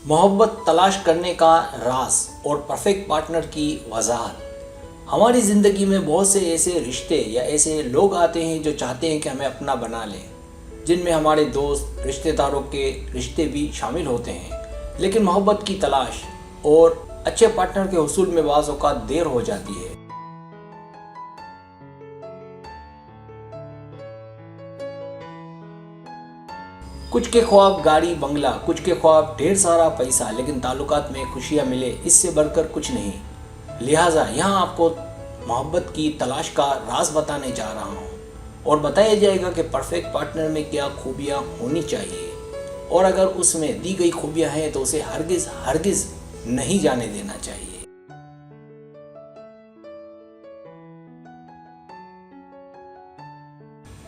मोहब्बत तलाश करने का राज और परफेक्ट पार्टनर की वजाहत। हमारी ज़िंदगी में बहुत से ऐसे रिश्ते या ऐसे लोग आते हैं जो चाहते हैं कि हमें अपना बना लें, जिनमें हमारे दोस्त रिश्तेदारों के रिश्ते भी शामिल होते हैं। लेकिन मोहब्बत की तलाश और अच्छे पार्टनर के हुसूल में बाज़ औक़ात देर हो जाती है। कुछ के ख्वाब गाड़ी बंगला, कुछ के ख्वाब ढेर सारा पैसा, लेकिन ताल्लुकात में खुशियाँ मिले इससे बढ़कर कुछ नहीं। लिहाजा यहाँ आपको मोहब्बत की तलाश का राज बताने जा रहा हूँ और बताया जाएगा कि परफेक्ट पार्टनर में क्या खूबियाँ होनी चाहिए और अगर उसमें दी गई खूबियाँ हैं तो उसे हरगिज़ हरगिज़ नहीं जाने देना चाहिए।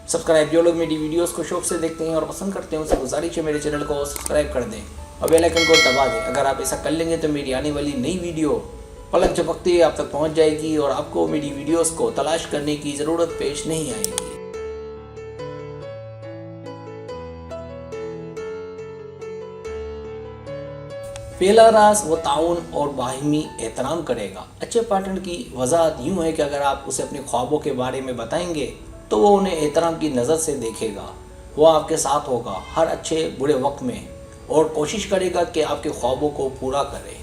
सब्सक्राइब, जो लोग मेरी वीडियोस को शौक से देखते हैं और पसंद करते हैं उनसे गुजारिश है मेरे चैनल को सब्सक्राइब कर दें और बेल आइकन को दबा दें। अगर आप ऐसा कर लेंगे तो मेरी आने वाली नई वीडियो पलक झपकते ही आप तक पहुंच जाएगी और आपको मेरी वीडियोस को तलाश करने की ज़रूरत पेश नहीं आएगी। पहला राज वो ताउन और बाहिमी एहतराम करेगा। अच्छे पार्टनर की वजाहत यूँ है कि अगर आप उसे अपने ख्वाबों के बारे में बताएंगे तो वो उन्हें एहतराम की नज़र से देखेगा। वो आपके साथ होगा हर अच्छे बुरे वक्त में और कोशिश करेगा कि आपके ख्वाबों को पूरा करे।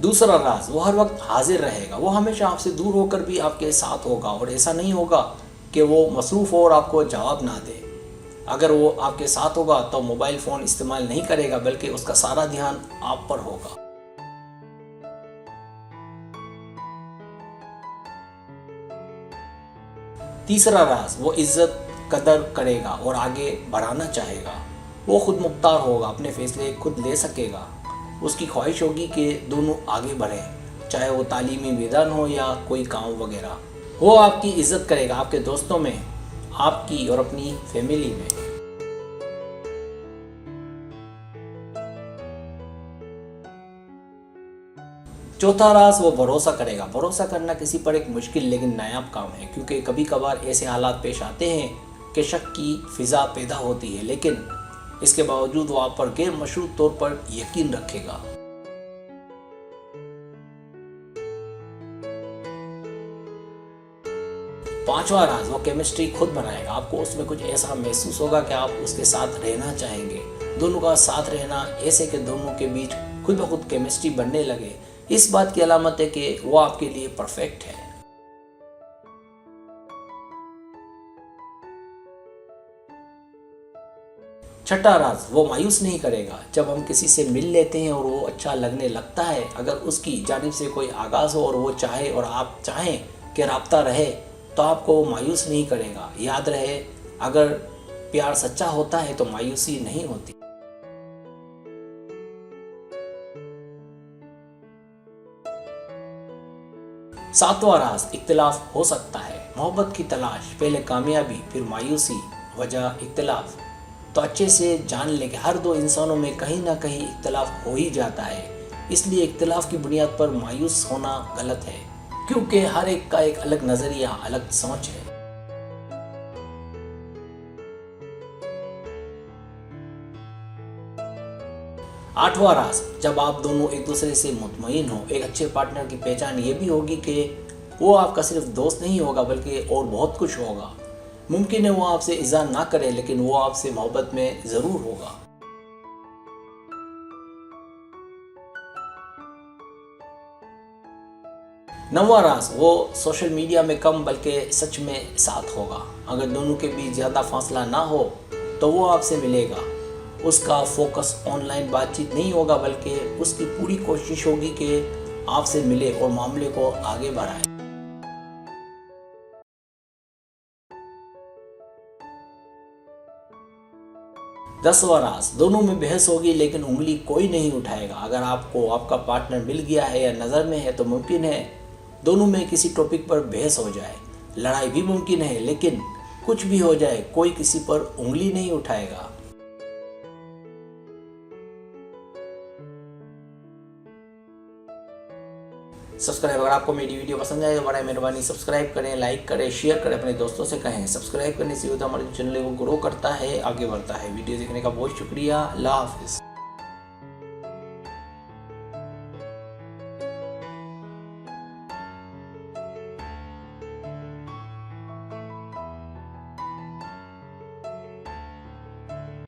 दूसरा राज, वो हर वक्त हाजिर रहेगा। वो हमेशा आपसे दूर होकर भी आपके साथ होगा और ऐसा नहीं होगा कि वो मसरूफ़ हो और आपको जवाब ना दे। अगर वो आपके साथ होगा तो मोबाइल फ़ोन इस्तेमाल नहीं करेगा, बल्कि उसका सारा ध्यान आप पर होगा। तीसरा राज, वो इज्जत कदर करेगा और आगे बढ़ाना चाहेगा। वो खुद मुख्तार होगा, अपने फैसले खुद ले सकेगा। उसकी ख्वाहिश होगी कि दोनों आगे बढ़ें, चाहे वो तालीमी मैदान हो या कोई काम वगैरह। वो आपकी इज्जत करेगा, आपके दोस्तों में, आपकी और अपनी फैमिली में। चौथा राज, वो भरोसा करेगा। भरोसा करना किसी पर एक मुश्किल लेकिन नायाब काम है, क्योंकि कभी कभार ऐसे हालात पेश आते हैं कि शक की फिजा पैदा होती है, लेकिन इसके बावजूद वो आप पर गैर मशरूत तौर पर यकीन रखेगा। पांचवा राज, वो केमिस्ट्री खुद बनाएगा। आपको उसमें कुछ ऐसा महसूस होगा कि आप उसके साथ रहना चाहेंगे। दोनों का साथ रहना ऐसे कि दोनों के बीच खुद ब खुद केमिस्ट्री बनने लगे, इस बात की अलामत है कि वो आपके लिए परफेक्ट है। छठा राज, वो मायूस नहीं करेगा। जब हम किसी से मिल लेते हैं और वो अच्छा लगने लगता है, अगर उसकी जानिब से कोई आगाज़ हो और वो चाहे और आप चाहें कि राब्ता रहे, तो आपको वो मायूस नहीं करेगा। याद रहे, अगर प्यार सच्चा होता है तो मायूसी नहीं होती। सातवां राज, इख्तिलाफ हो सकता है। मोहब्बत की तलाश, पहले कामयाबी फिर मायूसी, वजह इख्तिलाफ। तो अच्छे से जान लें कि हर दो इंसानों में कहीं ना कहीं इख्तिलाफ हो ही जाता है। इसलिए इख्तिलाफ की बुनियाद पर मायूस होना गलत है, क्योंकि हर एक का एक अलग नज़रिया, अलग सोच है। आठवां राज, जब आप दोनों एक दूसरे से मुतमईन हो। एक अच्छे पार्टनर की पहचान ये भी होगी कि वो आपका सिर्फ दोस्त नहीं होगा, बल्कि और बहुत कुछ होगा। मुमकिन है वो आपसे इज़हार ना करे, लेकिन वो आपसे मोहब्बत में ज़रूर होगा। नौवां राज, वो सोशल मीडिया में कम बल्कि सच में साथ होगा। अगर दोनों के बीच ज़्यादा फासला ना हो तो वो आपसे मिलेगा। उसका फोकस ऑनलाइन बातचीत नहीं होगा, बल्कि उसकी पूरी कोशिश होगी कि आपसे मिले और मामले को आगे बढ़ाए। 10वां राज, दोनों में बहस होगी लेकिन उंगली कोई नहीं उठाएगा। अगर आपको आपका पार्टनर मिल गया है या नज़र में है तो मुमकिन है दोनों में किसी टॉपिक पर बहस हो जाए। लड़ाई भी मुमकिन है, लेकिन कुछ भी हो जाए कोई किसी पर उंगली नहीं उठाएगा। सब्सक्राइब। अगर आपको मेरी वीडियो पसंद आए तो बड़ा मेहरबानी सब्सक्राइब करें, लाइक करें, शेयर करें, अपने दोस्तों से कहें। सब्सक्राइब करने से होता हमारे चैनल को ग्रो करता है, आगे बढ़ता है। वीडियो देखने का बहुत शुक्रिया। अल्लाह हाफिज़।